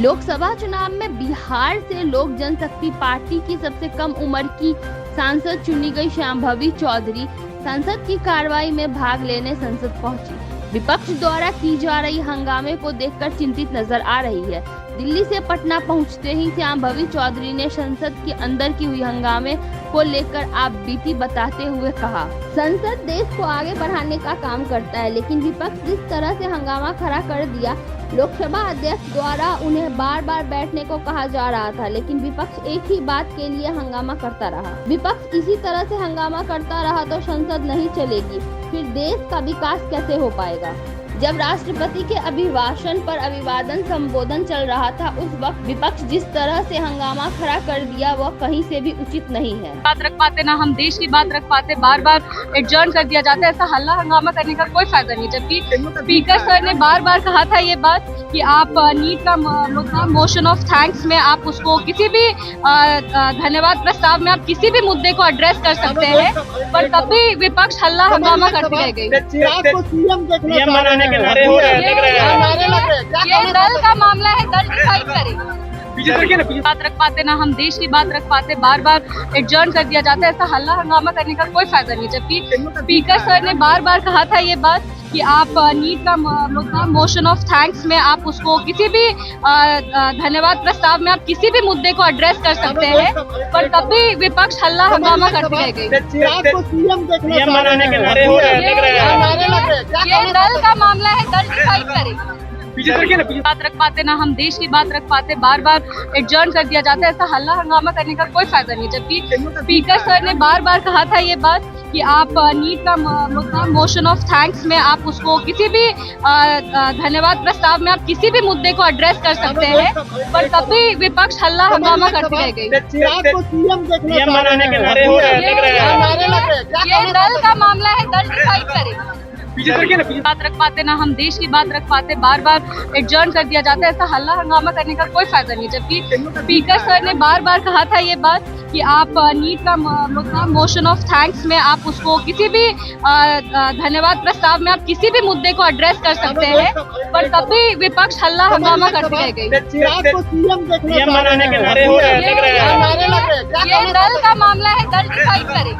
लोकसभा चुनाव में बिहार से लोक जनशक्ति पार्टी की सबसे कम उम्र की सांसद चुनी गई शांभवी चौधरी संसद की कार्रवाई में भाग लेने संसद पहुंची। विपक्ष द्वारा की जा रही हंगामे को देखकर चिंतित नजर आ रही है। दिल्ली से पटना पहुंचते ही शांभवी चौधरी ने संसद के अंदर की हुई हंगामे को लेकर आप बीती बताते हुए कहा, संसद देश को आगे बढ़ाने का काम करता है, लेकिन विपक्ष जिस तरह से हंगामा खड़ा कर दिया, लोकसभा अध्यक्ष द्वारा उन्हें बार बार बैठने को कहा जा रहा था, लेकिन विपक्ष एक ही बात के लिए हंगामा करता रहा। विपक्ष इसी तरह से हंगामा करता रहा तो संसद नहीं चलेगी, फिर देश का विकास कैसे हो पाएगा। जब राष्ट्रपति के अभिभाषण पर अभिवादन संबोधन चल रहा था, उस वक्त विपक्ष जिस तरह से हंगामा खड़ा कर दिया वह कहीं से भी उचित नहीं है। बात रख पाते ना हम देश की बात रख पाते, बार बार एडजर्न कर दिया जाता है। ऐसा हल्ला हंगामा करने का कोई फायदा नहीं, जबकि स्पीकर सर ने बार बार कहा था ये बात कि आप नीट का मोशन ऑफ थैंक्स में आप उसको किसी भी धन्यवाद प्रस्ताव में आप किसी भी मुद्दे को एड्रेस कर सकते हैं, पर तब भी विपक्ष हल्ला हंगामा करती रह गई। ये दल का मामला है, दल डिसाइड करे। बात रख पाते ना हम देश की बात रख पाते, बार बार एडजर्न कर दिया जाता है। ऐसा हल्ला हंगामा करने का कोई फायदा नहीं, जबकि स्पीकर सर ने बार बार कहा था ये बात कि आप नीट का मोशन ऑफ थैंक्स में आप उसको किसी भी धन्यवाद प्रस्ताव में आप किसी भी मुद्दे को एड्रेस कर सकते हैं, पर तब भी विपक्ष हल्ला हंगामा करती रह गई। ये दल का मामला है, दल डिसाइड करे। बात रख पाते ना हम देश की बात रख पाते, बार बार एडजर्न कर दिया जाता है। ऐसा हल्ला हंगामा करने का कोई फायदा नहीं, जबकि स्पीकर सर ने बार बार कहा था ये बात कि आप नीट का मोशन ऑफ थैंक्स में आप उसको किसी भी धन्यवाद प्रस्ताव में आप किसी भी मुद्दे को एड्रेस कर सकते हैं, पर तब भी विपक्ष हल्ला हंगामा करती रह गई। ये दल का मामला है, दल डिसाइड करे। बात रख पाते ना हम देश की बात रख पाते, बार बार एडजर्न कर दिया जाता है। ऐसा हल्ला हंगामा करने का कोई फायदा नहीं, जबकि स्पीकर सर ने बार बार कहा था ये बात कि आप नीट का मोशन ऑफ थैंक्स में आप उसको किसी भी धन्यवाद प्रस्ताव में आप किसी भी मुद्दे को एड्रेस कर सकते हैं, पर तब भी विपक्ष हल्ला हंगामा करती रह गई। ये दल का मामला है, दल डिसाइड करे।